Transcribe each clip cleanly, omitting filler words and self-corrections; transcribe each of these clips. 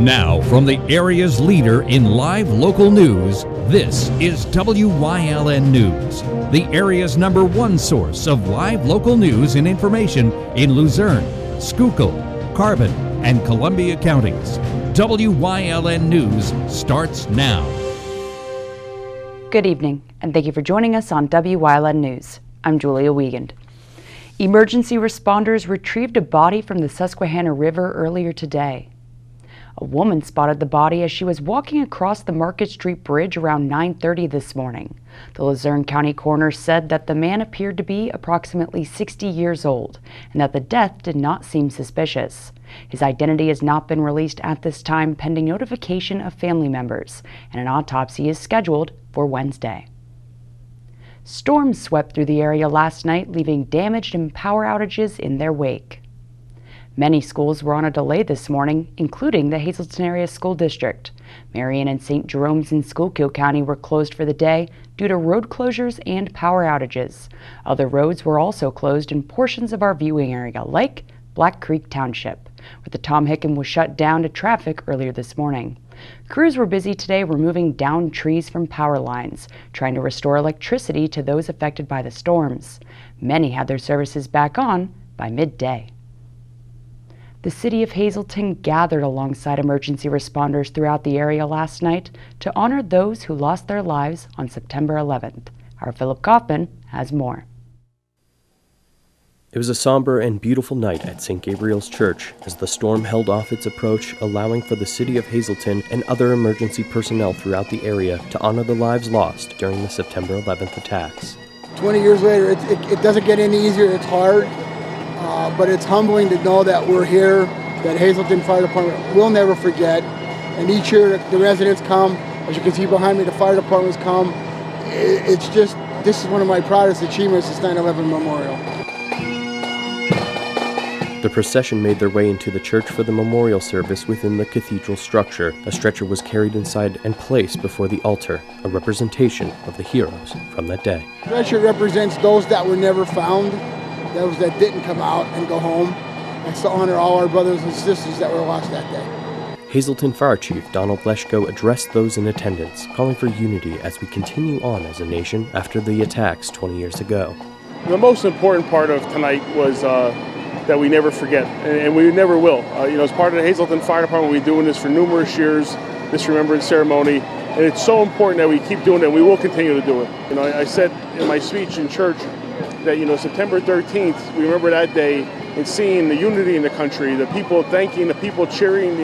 Now, from the area's leader in live local news, this is WYLN News, the area's #1 source of live local news and information in Luzerne, Schuylkill, Carbon, and Columbia counties. WYLN News starts now. Good evening, and thank you for joining us on WYLN News. I'm Julia Wiegand. Emergency responders retrieved a body from the Susquehanna River earlier today. A woman spotted the body as she was walking across the Market Street Bridge around 9:30 this morning. The Luzerne County coroner said that the man appeared to be approximately 60 years old and that the death did not seem suspicious. His identity has not been released at this time pending notification of family members, and an autopsy is scheduled for Wednesday. Storms swept through the area last night, leaving damage and power outages in their wake. Many schools were on a delay this morning, including the Hazleton Area School District. Marion and St. Jerome's in Schuylkill County were closed for the day due to road closures and power outages. Other roads were also closed in portions of our viewing area, like Black Creek Township, where the Tom Hicken was shut down to traffic earlier this morning. Crews were busy today removing downed trees from power lines, trying to restore electricity to those affected by the storms. Many had their services back on by midday. The city of Hazleton gathered alongside emergency responders throughout the area last night to honor those who lost their lives on September 11th. Our Philip Kaufman has more. It was a somber and beautiful night at St. Gabriel's Church as the storm held off its approach, allowing for the city of Hazleton and other emergency personnel throughout the area to honor the lives lost during the September 11th attacks. 20 years later, it doesn't get any easier. It's hard. But it's humbling to know that we're here, that Hazleton Fire Department will never forget. And each year the residents come, as you can see behind me, the fire departments come. It's just, this is one of my proudest achievements, this 9/11 memorial. The procession made their way into the church for the memorial service within the cathedral structure. A stretcher was carried inside and placed before the altar, a representation of the heroes from that day. The stretcher represents those that were never found, those that didn't come out and go home. That's to honor all our brothers and sisters that were lost that day. Hazleton Fire Chief Donald Leschko addressed those in attendance, calling for unity as we continue on as a nation after the attacks 20 years ago. The most important part of tonight was that we never forget, and we never will. As part of the Hazleton Fire Department, we've been doing this for numerous years, this remembrance ceremony, and it's so important that we keep doing it, and we will continue to do it. I said in my speech in church that, September 13th, we remember that day and seeing the unity in the country, the people thanking, the people cheering,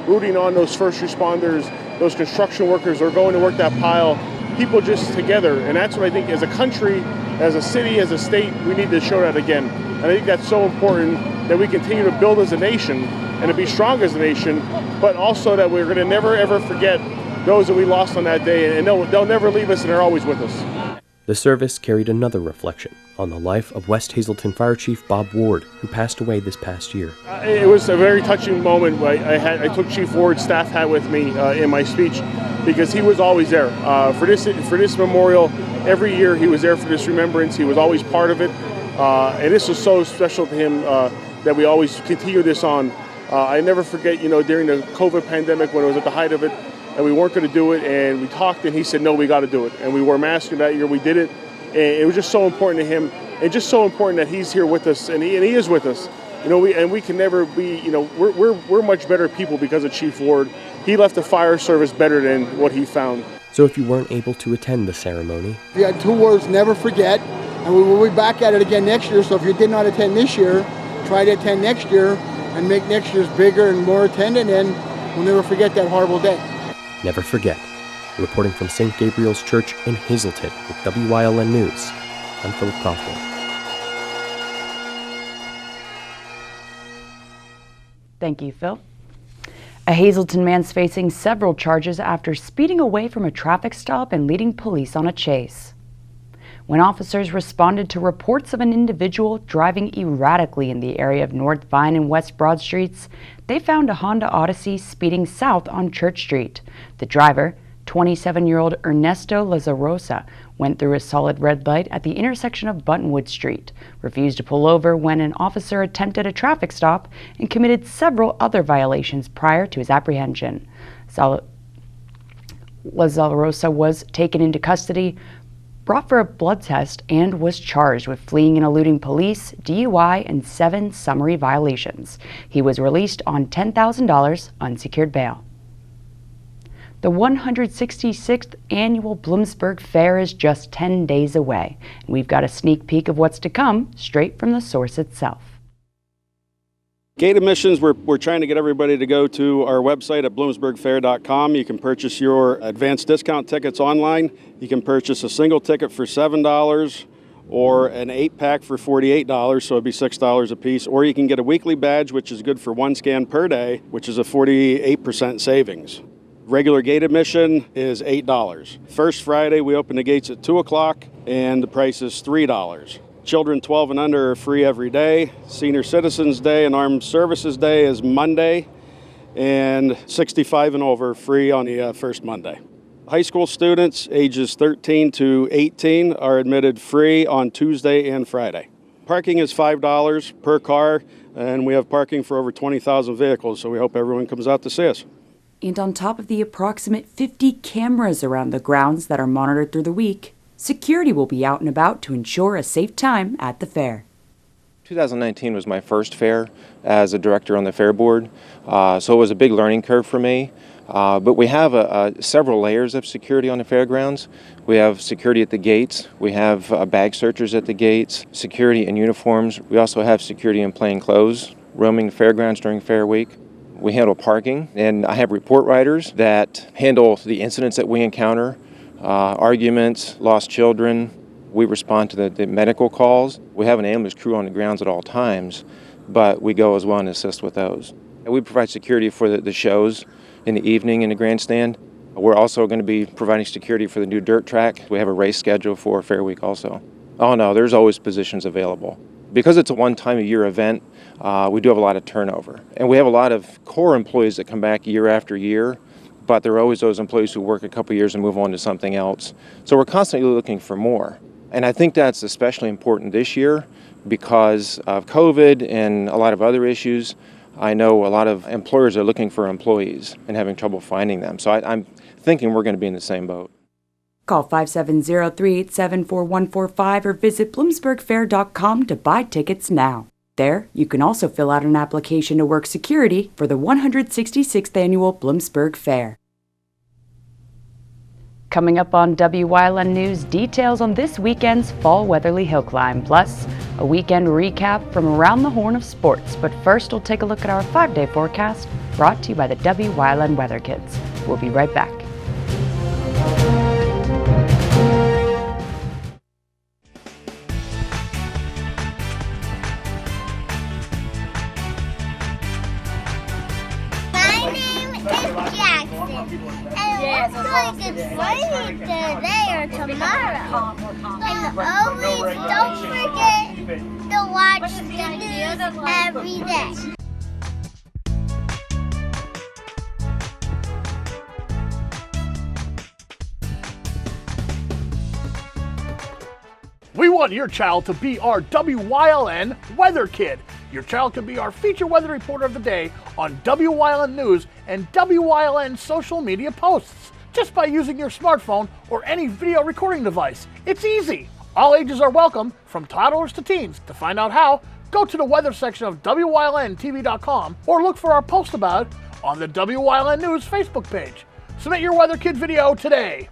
rooting on those first responders, those construction workers who are going to work that pile, people just together. And that's what I think as a country, as a city, as a state, we need to show that again. And I think that's so important that we continue to build as a nation and to be strong as a nation, but also that we're going to never, ever forget those that we lost on that day, and they'll never leave us, and they're always with us. The service carried another reflection on the life of West Hazleton Fire Chief Bob Ward, who passed away this past year. It was a very touching moment. I took Chief Ward's staff hat with me in my speech because he was always there. For this memorial, every year he was there for this remembrance. He was always part of it. And this was so special to him that we always continue this on. I never forget, during the COVID pandemic when it was at the height of it, and we weren't going to do it, and we talked, and he said, no, we got to do it. And we wore masks that year, we did it, and it was just so important to him, and just so important that he's here with us, and he is with us. We can never be, we're much better people because of Chief Ward. He left the fire service better than what he found. So if you weren't able to attend the ceremony, We had two words, never forget, and we will be back at it again next year, so if you did not attend this year, try to attend next year, and make next year's bigger and more attendant, and we'll never forget that horrible day. never forget. Reporting from St. Gabriel's Church in Hazleton with WYLN News, I'm Philip Kaufman. Thank you, Phil. A Hazleton man's facing several charges after speeding away from a traffic stop and leading police on a chase. When officers responded to reports of an individual driving erratically in the area of North Vine and West Broad Streets, they found a Honda Odyssey speeding south on Church Street. The driver, 27-year-old Ernesto Lazarosa, went through a solid red light at the intersection of Buttonwood Street, refused to pull over when an officer attempted a traffic stop, and committed several other violations prior to his apprehension. Lazarosa was taken into custody, brought for a blood test, and was charged with fleeing and eluding police, DUI, and 7 summary violations. He was released on $10,000 unsecured bail. The 166th annual Bloomsburg Fair is just 10 days away, and we've got a sneak peek of what's to come straight from the source itself. Gate admissions, we're trying to get everybody to go to our website at bloomsburgfair.com. You can purchase your advanced discount tickets online. You can purchase a single ticket for $7 or an 8-pack for $48, so it'd be $6 a piece. Or you can get a weekly badge, which is good for 1 scan per day, which is a 48% savings. Regular gate admission is $8. First Friday, we open the gates at 2 o'clock, and the price is $3. Children 12 and under are free every day. Senior Citizens Day and Armed Services Day is Monday, and 65 and over free on the first Monday. High school students ages 13 to 18 are admitted free on Tuesday and Friday. Parking is $5 per car, and we have parking for over 20,000 vehicles, so we hope everyone comes out to see us. And on top of the approximate 50 cameras around the grounds that are monitored through the week, security will be out and about to ensure a safe time at the fair. 2019 was my first fair as a director on the fair board, so it was a big learning curve for me. But we have several layers of security on the fairgrounds. We have security at the gates, we have bag searchers at the gates, security in uniforms. We also have security in plain clothes roaming the fairgrounds during fair week. We handle parking, and I have report writers that handle the incidents that we encounter. Arguments, lost children. We respond to the medical calls. We have an ambulance crew on the grounds at all times, but we go as well and assist with those. And we provide security for the shows in the evening in the grandstand. We're also going to be providing security for the new dirt track. We have a race schedule for Fair Week also. Oh no, there's always positions available. Because it's a one-time-a-year event, we do have a lot of turnover. And we have a lot of core employees that come back year after year, but there are always those employees who work a couple years and move on to something else. So we're constantly looking for more. And I think that's especially important this year because of COVID and a lot of other issues. I know a lot of employers are looking for employees and having trouble finding them. So I'm thinking we're going to be in the same boat. Call 570-387-4145 or visit bloomsburgfair.com to buy tickets now. There, you can also fill out an application to work security for the 166th Annual Bloomsburg Fair. Coming up on WYLN News, details on this weekend's Fall Weatherly Hill Climb, plus a weekend recap from around the horn of sports. But first, we'll take a look at our 5-day forecast, brought to you by the WYLN Weather Kids. We'll be right back. It's raining today or tomorrow. And always don't forget to watch the news every day. We want your child to be our WYLN Weather Kid. Your child can be our feature weather reporter of the day on WYLN News and WYLN social media posts, just by using your smartphone or any video recording device. It's easy. All ages are welcome, from toddlers to teens. To find out how, go to the weather section of WYLNTV.com or look for our post about it on the WYLN News Facebook page. Submit your Weather Kid video today.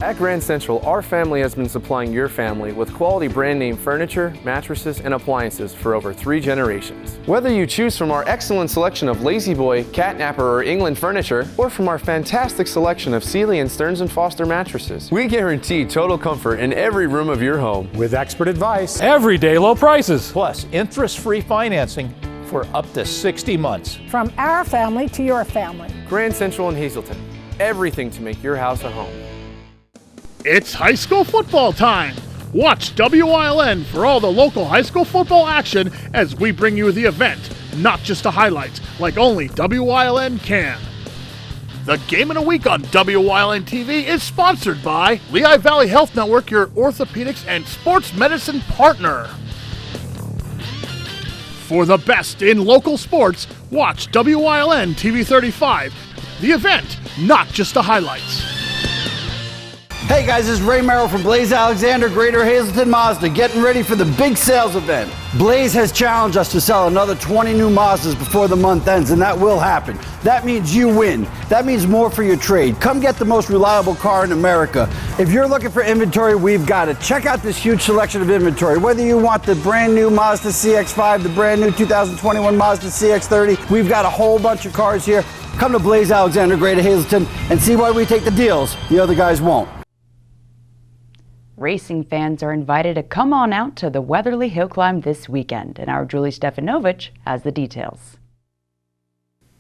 At Grand Central, our family has been supplying your family with quality brand name furniture, mattresses, and appliances for over 3 generations. Whether you choose from our excellent selection of Lazy Boy, Catnapper, or England furniture, or from our fantastic selection of Sealy and Stearns & Foster mattresses, we guarantee total comfort in every room of your home. With expert advice, everyday low prices, plus interest-free financing for up to 60 months. From our family to your family. Grand Central in Hazleton. Everything to make your house a home. It's high school football time. Watch WYLN for all the local high school football action as we bring you the event, not just the highlights, like only WYLN can. The Game in a Week on WYLN TV is sponsored by Lehigh Valley Health Network, your orthopedics and sports medicine partner. For the best in local sports, watch WYLN TV 35, the event, not just the highlights. Hey guys, this is Ray Merrill from Blaze Alexander, Greater Hazleton Mazda, getting ready for the big sales event. Blaze has challenged us to sell another 20 new Mazdas before the month ends, and that will happen. That means you win. That means more for your trade. Come get the most reliable car in America. If you're looking for inventory, we've got it. Check out this huge selection of inventory. Whether you want the brand new Mazda CX-5, the brand new 2021 Mazda CX-30, we've got a whole bunch of cars here. Come to Blaze Alexander, Greater Hazleton, and see why we take the deals the other guys won't. Racing fans are invited to come on out to the Weatherly Hill Climb this weekend, and our Julie Stefanovic has the details.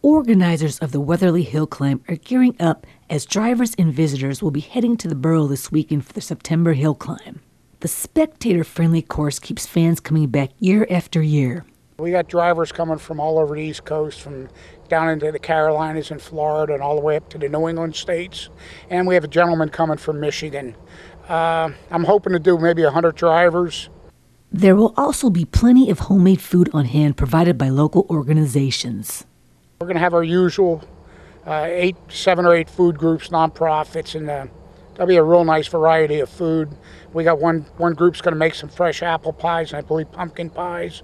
Organizers of the Weatherly Hill Climb are gearing up as drivers and visitors will be heading to the borough this weekend for the September Hill Climb. The spectator-friendly course keeps fans coming back year after year. We got drivers coming from all over the East Coast, from down into the Carolinas and Florida and all the way up to the New England states. And we have a gentleman coming from Michigan. I'm hoping to do maybe 100 drivers. There will also be plenty of homemade food on hand provided by local organizations. We're going to have our usual 7 or 8 food groups, nonprofits, and there'll be a real nice variety of food. We got one group's going to make some fresh apple pies, and I believe pumpkin pies.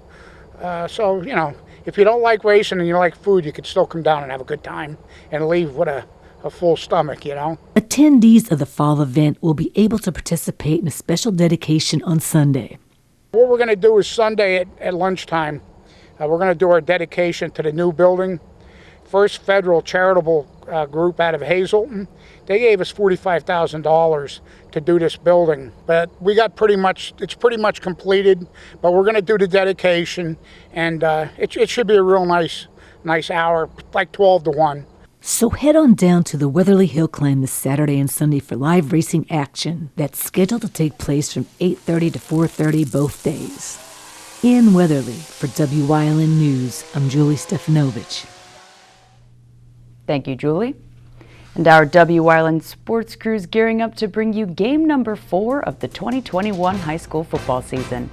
So, you know, if you don't like racing and you like food, you could still come down and have a good time and leave with a full stomach, you know. Attendees of the fall event will be able to participate in a special dedication on Sunday. What we're going to do is Sunday at lunchtime, we're going to do our dedication to the new building. First Federal Charitable Group out of Hazleton, they gave us $45,000 to do this building. But we got it's pretty much completed, but we're going to do the dedication, and it should be a real nice hour, like 12 to 1. So head on down to the Weatherly Hill Climb this Saturday and Sunday for live racing action that's scheduled to take place from 8:30 to 4:30 both days. In Weatherly, for WYLN News, I'm Julie Stefanovic. Thank you, Julie. And our WYLN sports crew is gearing up to bring you game number 4 of the 2021 high school football season.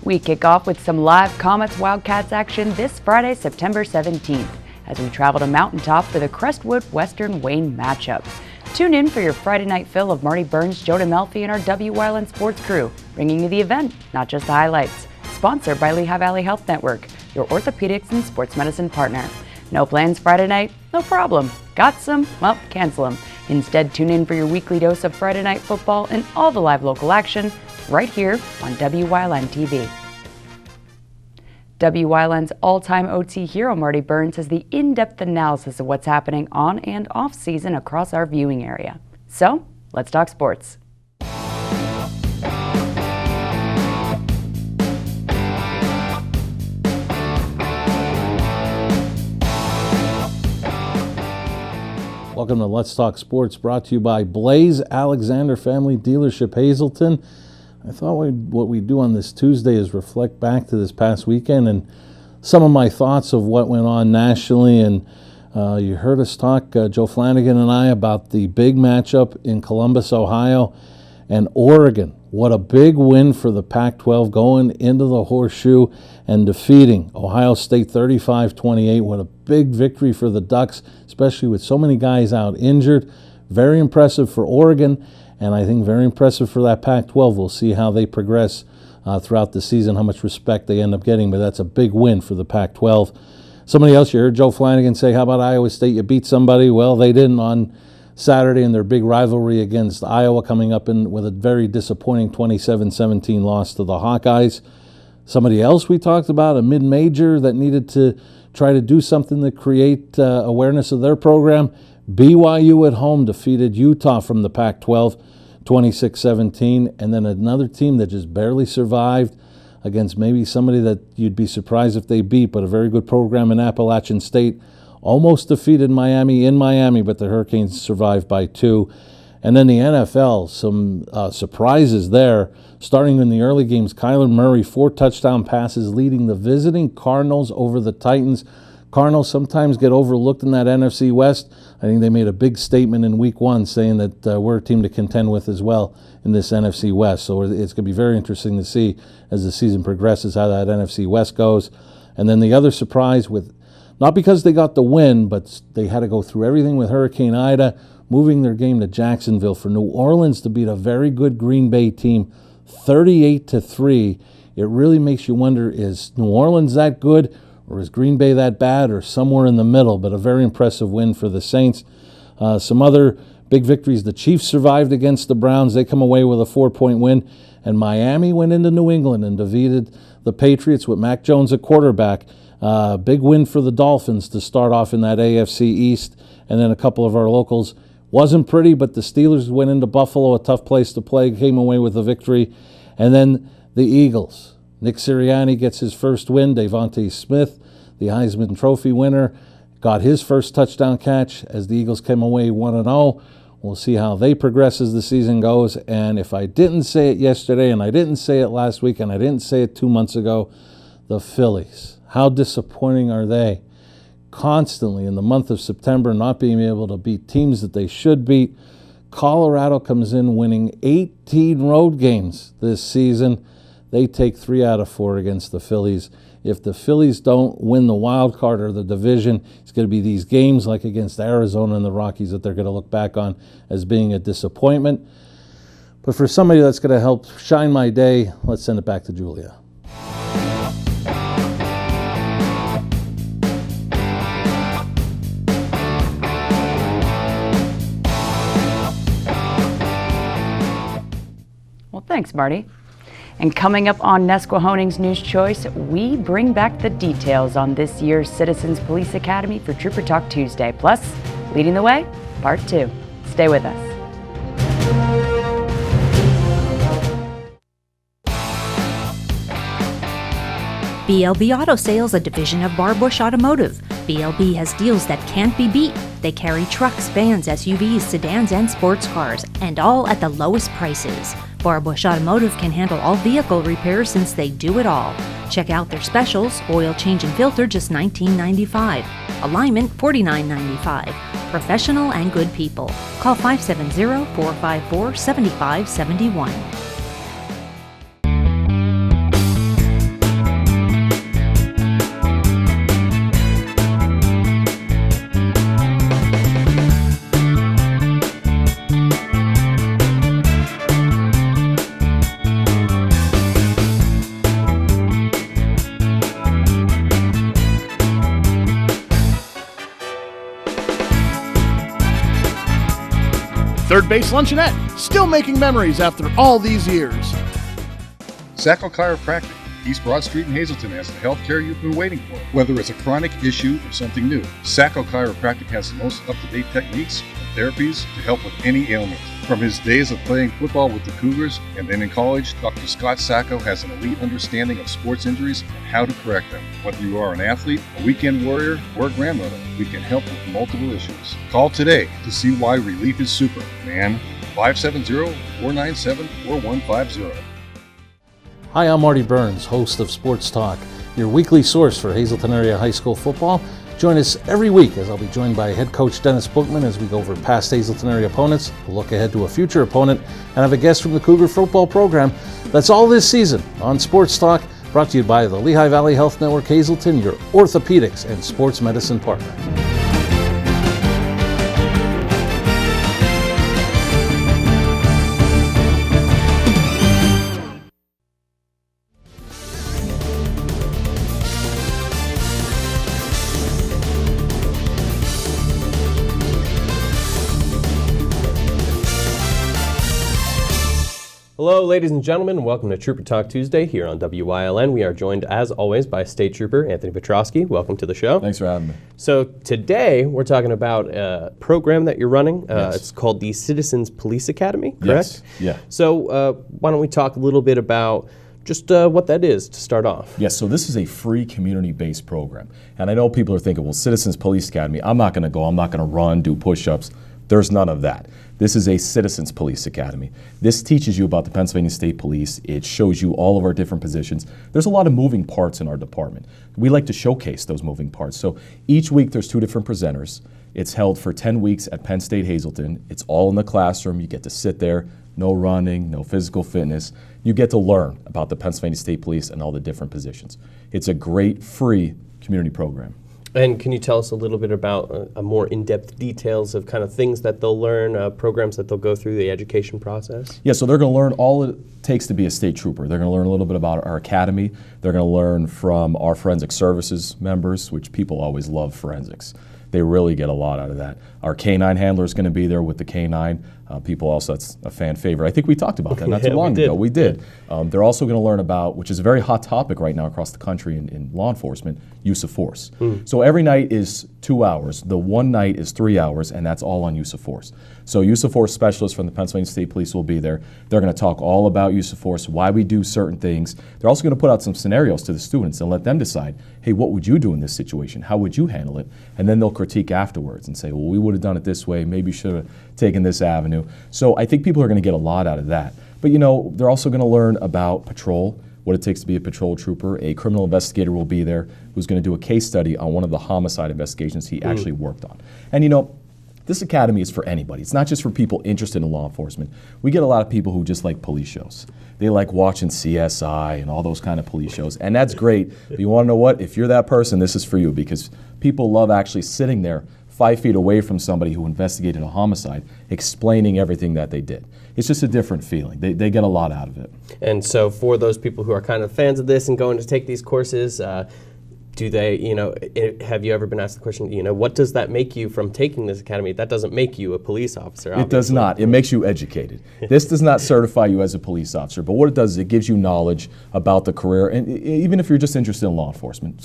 We kick off with some live Comets Wildcats action this Friday, September 17th. As we travel to Mountaintop for the Crestwood Western Wayne matchup. Tune in for your Friday night fill of Marty Burns, Joe DeMelfi, and our WYLN sports crew, bringing you the event, not just the highlights. Sponsored by Lehigh Valley Health Network, your orthopedics and sports medicine partner. No plans Friday night? No problem. Got some? Well, cancel them. Instead, tune in for your weekly dose of Friday night football and all the live local action right here on WYLN TV. WYLN's all-time OT hero, Marty Burns, has the in-depth analysis of what's happening on and off-season across our viewing area. So, let's talk sports. Welcome to Let's Talk Sports, brought to you by Blaze Alexander Family Dealership, Hazleton. I thought what we do on this Tuesday is reflect back to this past weekend and some of my thoughts of what went on nationally. And you heard us talk, Joe Flanagan and I, about the big matchup in Columbus, Ohio, and Oregon. What a big win for the Pac-12 going into the horseshoe and defeating Ohio State 35-28. What a big victory for the Ducks, especially with so many guys out injured. Very impressive for Oregon. And I think very impressive for that Pac-12. We'll see how they progress throughout the season, how much respect they end up getting, but that's a big win for the Pac-12. Somebody else, you heard Joe Flanagan say, how about Iowa State? You beat somebody. Well, they didn't on Saturday in their big rivalry against Iowa, coming up with a very disappointing 27-17 loss to the Hawkeyes. Somebody else we talked about, a mid-major that needed to try to do something to create awareness of their program. BYU at home defeated Utah from the Pac-12, 26-17, and then another team that just barely survived against maybe somebody that you'd be surprised if they beat, but a very good program in Appalachian State. Almost defeated Miami in Miami, but the Hurricanes survived by 2. And then the NFL, some surprises there. Starting in the early games, Kyler Murray, 4 touchdown passes, leading the visiting Cardinals over the Titans. Cardinals sometimes get overlooked in that NFC West. I think they made a big statement in Week 1 saying that we're a team to contend with as well in this NFC West. So it's going to be very interesting to see as the season progresses how that NFC West goes. And then the other surprise, with not because they got the win, but they had to go through everything with Hurricane Ida, moving their game to Jacksonville for New Orleans to beat a very good Green Bay team 38-3. It really makes you wonder, is New Orleans that good, or is Green Bay that bad, or somewhere in the middle? But a very impressive win for the Saints. Some other big victories. The Chiefs survived against the Browns. They come away with a 4-point win. And Miami went into New England and defeated the Patriots with Mac Jones at quarterback. Big win for the Dolphins to start off in that AFC East. And then a couple of our locals. Wasn't pretty, but the Steelers went into Buffalo, a tough place to play, came away with a victory. And then the Eagles. Nick Sirianni gets his first win. Devontae Smith, the Heisman Trophy winner, got his first touchdown catch as the Eagles came away 1-0. We'll see how they progress as the season goes. And if I didn't say it yesterday, and I didn't say it last week, and I didn't say it 2 months ago, the Phillies. How disappointing are they? Constantly in the month of September not being able to beat teams that they should beat. Colorado comes in winning 18 road games this season. They take 3 out of 4 against the Phillies. If the Phillies don't win the wild card or the division, it's going to be these games like against Arizona and the Rockies that they're going to look back on as being a disappointment. But for somebody that's going to help shine my day, let's send it back to Julia. Thanks, Marty. And coming up on Nesquehoning's News Choice, we bring back the details on this year's Citizens Police Academy for Trooper Talk Tuesday. Plus, leading the way, part 2. Stay with us. BLB Auto Sales, a division of Bar Bush Automotive. BLB has deals that can't be beat. They carry trucks, vans, SUVs, sedans, and sports cars, and all at the lowest prices. Bar Bush Automotive can handle all vehicle repairs since they do it all. Check out their specials: oil change and filter, just $19.95. Alignment, $49.95. Professional and good people. Call 570-454-7571. Third Base Luncheonette, still making memories after all these years. Sacco Chiropractic, East Broad Street in Hazleton, has the health care you've been waiting for. Whether it's a chronic issue or something new, Sacco Chiropractic has the most up-to-date techniques and therapies to help with any ailment. From his days of playing football with the Cougars and then in college, Dr. Scott Sacco has an elite understanding of sports injuries and how to correct them. Whether you are an athlete, a weekend warrior, or a grandmother, we can help with multiple issues. Call today to see why relief is super, man. 570-497-4150. Hi, I'm Marty Burns, host of Sports Talk, your weekly source for Hazleton area high school football. Join us every week as I'll be joined by head coach Dennis Bookman as we go over past Hazleton area opponents, look ahead to a future opponent, and have a guest from the Cougar football program. That's all this season on Sports Talk, brought to you by the Lehigh Valley Health Network Hazleton, your orthopedics and sports medicine partner. Hello, ladies and gentlemen, and welcome to Trooper Talk Tuesday here on WYLN. We are joined, as always, by State Trooper Anthony Petrosky. Welcome to the show. Thanks for having me. So today we're talking about a program that you're running. Yes. It's called the Citizens Police Academy, correct? Yes. Yeah. So why don't we talk a little bit about just what that is to start off. Yes, so this is a free community-based program. And I know people are thinking, well, Citizens Police Academy, I'm not going to go, I'm not going to run, do push-ups. There's none of that. This is a Citizens Police Academy. This teaches you about the Pennsylvania State Police. It shows you all of our different positions. There's a lot of moving parts in our department. We like to showcase those moving parts. So each week there's 2 different presenters. It's held for 10 weeks at Penn State Hazleton. It's all in the classroom. You get to sit there, no running, no physical fitness. You get to learn about the Pennsylvania State Police and all the different positions. It's a great free community program. And can you tell us a little bit about more in-depth details of kind of things that they'll learn, programs that they'll go through, the education process? Yeah, so they're going to learn all it takes to be a state trooper. They're going to learn a little bit about our academy. They're going to learn from our forensic services members, which people always love forensics. They really get a lot out of that. Our K-9 handler is going to be there with the K-9. People also, that's a fan favorite. I think we talked about that not too long ago. We did. They're also going to learn about, which is a very hot topic right now across the country in law enforcement, use of force. So every night is 2 hours. The one night is 3 hours, and that's all on use of force. So use of force specialists from the Pennsylvania State Police will be there. They're going to talk all about use of force, why we do certain things. They're also going to put out some scenarios to the students and let them decide, hey, what would you do in this situation? How would you handle it? And then they'll critique afterwards and say, well, we would have done it this way. Maybe you should have taken this avenue. So I think people are going to get a lot out of that. But, you know, they're also going to learn about patrol, what it takes to be a patrol trooper. A criminal investigator will be there who's going to do a case study on one of the homicide investigations he actually worked on. And, you know, this academy is for anybody. It's not just for people interested in law enforcement. We get a lot of people who just like police shows. They like watching CSI and all those kind of police shows, and that's great. But you want to know what? If you're that person, this is for you, because people love actually sitting there 5 feet away from somebody who investigated a homicide, explaining everything that they did. It's just a different feeling. They get a lot out of it. And so for those people who are kind of fans of this and going to take these courses, do they, you know, have you ever been asked the question, you know, what does that make you from taking this academy? That doesn't make you a police officer, obviously. It does not. It makes you educated. This does not certify you as a police officer, but what it does is it gives you knowledge about the career, and even if you're just interested in law enforcement.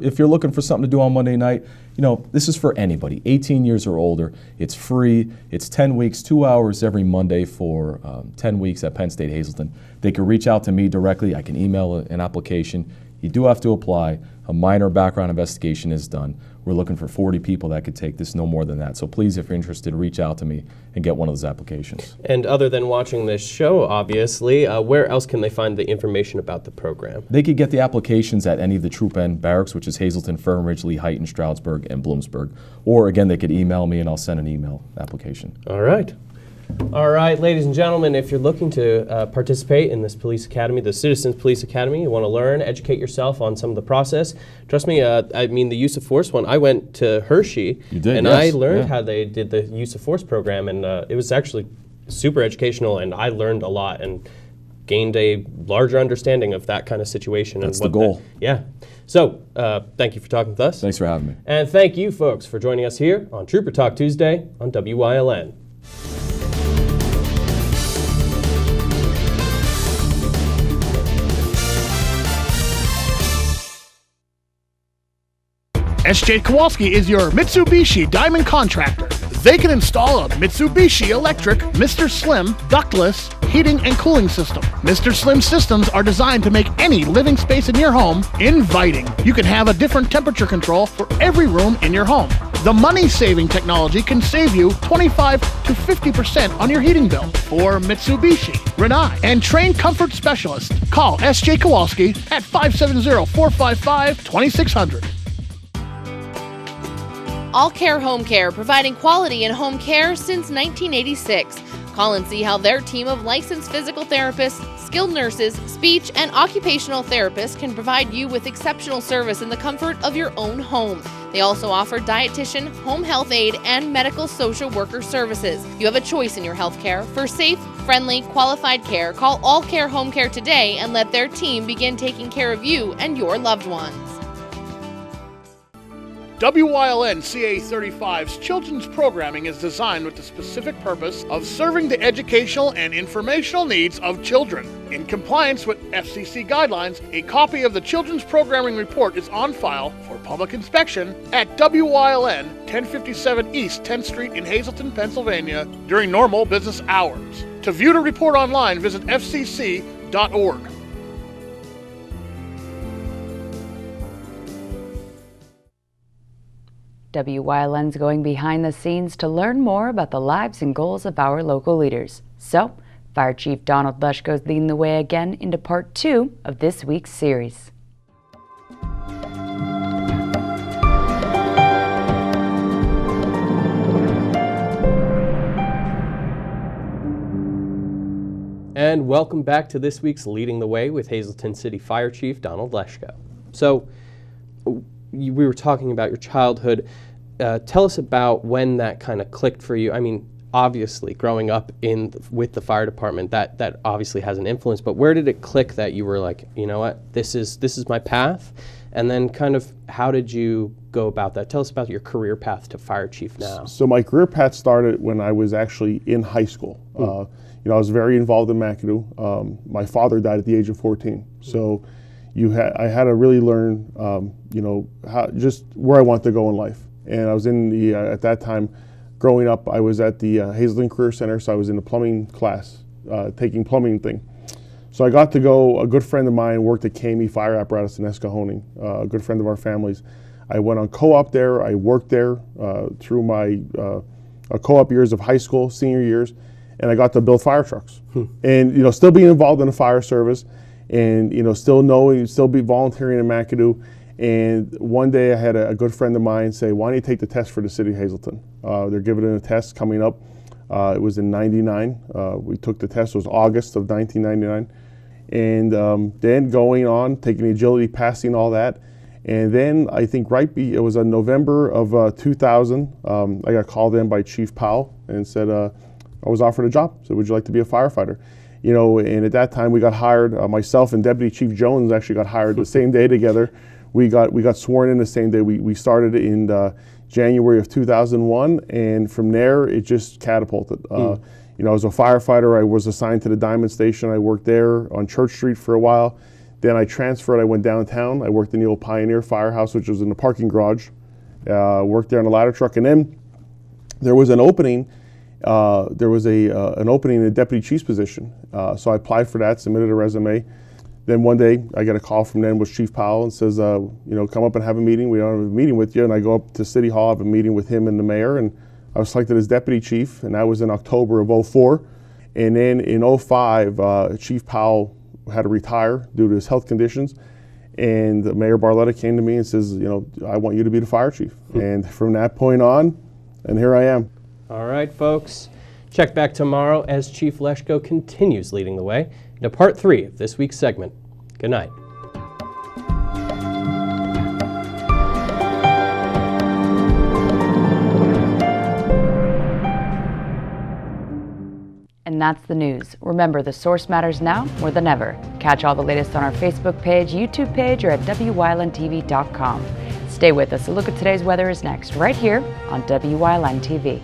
If you're looking for something to do on Monday night, you know, this is for anybody, 18 years or older. It's free. It's 10 weeks, 2 hours every Monday for 10 weeks at Penn State Hazleton. They can reach out to me directly. I can email an application. You do have to apply. A minor background investigation is done. We're looking for 40 people that could take this, no more than that. So please, if you're interested, reach out to me and get one of those applications. And other than watching this show, obviously, where else can they find the information about the program? They could get the applications at any of the Troop End barracks, which is Hazleton, Fern Ridge, Heighton, Stroudsburg, and Bloomsburg. Or again, they could email me and I'll send an email application. All right. All right, ladies and gentlemen, if you're looking to participate in this police academy, the Citizens Police Academy, you want to learn, educate yourself on some of the process. Trust me, I mean, the use of force one, I went to Hershey, you did, and yes. I learned how they did the use of force program, and it was actually super educational, and I learned a lot and gained a larger understanding of that kind of situation. That's and the goal. Yeah. So, thank you for talking with us. Thanks for having me. And thank you, folks, for joining us here on Trooper Talk Tuesday on WYLN. SJ Kowalski is your Mitsubishi Diamond contractor. They can install a Mitsubishi electric Mr. Slim ductless heating and cooling system. Mr. Slim systems are designed to make any living space in your home inviting. You can have a different temperature control for every room in your home. The money-saving technology can save you 25 to 50% on your heating bill. For Mitsubishi, Renai, and trained comfort specialists, call SJ Kowalski at 570-455-2600. All Care Home Care, providing quality in home care since 1986. Call and see how their team of licensed physical therapists, skilled nurses, speech, and occupational therapists can provide you with exceptional service in the comfort of your own home. They also offer dietitian, home health aide, and medical social worker services. You have a choice in your health care. For safe, friendly, qualified care, call All Care Home Care today and let their team begin taking care of you and your loved ones. WYLN CA35's children's programming is designed with the specific purpose of serving the educational and informational needs of children. In compliance with FCC guidelines, a copy of the children's programming report is on file for public inspection at WYLN 1057 East 10th Street in Hazleton, Pennsylvania during normal business hours. To view the report online, visit fcc.org. WYLN's going behind the scenes to learn more about the lives and goals of our local leaders. So, Fire Chief Donald Leschko is leading the way again into part 2 of this week's series. And welcome back to this week's Leading the Way with Hazleton City Fire Chief Donald Leschko. So, we were talking about your childhood. Tell us about when that kind of clicked for you. I mean, obviously, growing up with the fire department, that obviously has an influence. But where did it click that you were like, you know what, this is my path? And then kind of how did you go about that? Tell us about your career path to fire chief now. So my career path started when I was actually in high school. I was very involved in McAdoo. My father died at the age of 14, so I had to really learn, just where I want to go in life. And I was in the at that time, growing up, I was at the Hazleton Career Center, so I was in the plumbing class, taking plumbing thing. So I got to go. A good friend of mine worked at KME Fire Apparatus in Susquehanna, a good friend of our family's. I went on co-op there. I worked there through my co-op years of high school, senior years, and I got to build fire trucks. And still being involved in the fire service, and still be volunteering in McAdoo. And one day I had a good friend of mine say, "Why don't you take the test for the city of Hazleton?" They're giving a test coming up. It was in '99. We took the test. It was August of 1999. And then going on, taking the agility, passing all that. And then I think it was in November of 2000, I got called in by Chief Powell and said, I was offered a job. Said, "Would you like to be a firefighter?" And at that time we got hired, myself and Deputy Chief Jones actually got hired the same day together. We got sworn in the same day. We started in January of 2001, and from there it just catapulted. As a firefighter, I was assigned to the Diamond Station. I worked there on Church Street for a while. Then I transferred. I went downtown. I worked in the old Pioneer Firehouse, which was in the parking garage. Worked there on a ladder truck, and then there was an opening. There was an opening in the deputy chief's position. So I applied for that, submitted a resume. Then one day I get a call from then was Chief Powell and says, come up and have a meeting. We don't have a meeting with you. And I go up to City Hall, have a meeting with him and the mayor. And I was selected as deputy chief, and that was in October of '04. And then in '05, Chief Powell had to retire due to his health conditions. And Mayor Barletta came to me and says, I want you to be the fire chief. And from that point on, and here I am. All right, folks. Check back tomorrow as Chief Leschko continues leading the way into part 3 of this week's segment. Good night. And that's the news. Remember, the source matters now more than ever. Catch all the latest on our Facebook page, YouTube page, or at WYLNTV.com. Stay with us. A look at today's weather is next, right here on WYLN TV.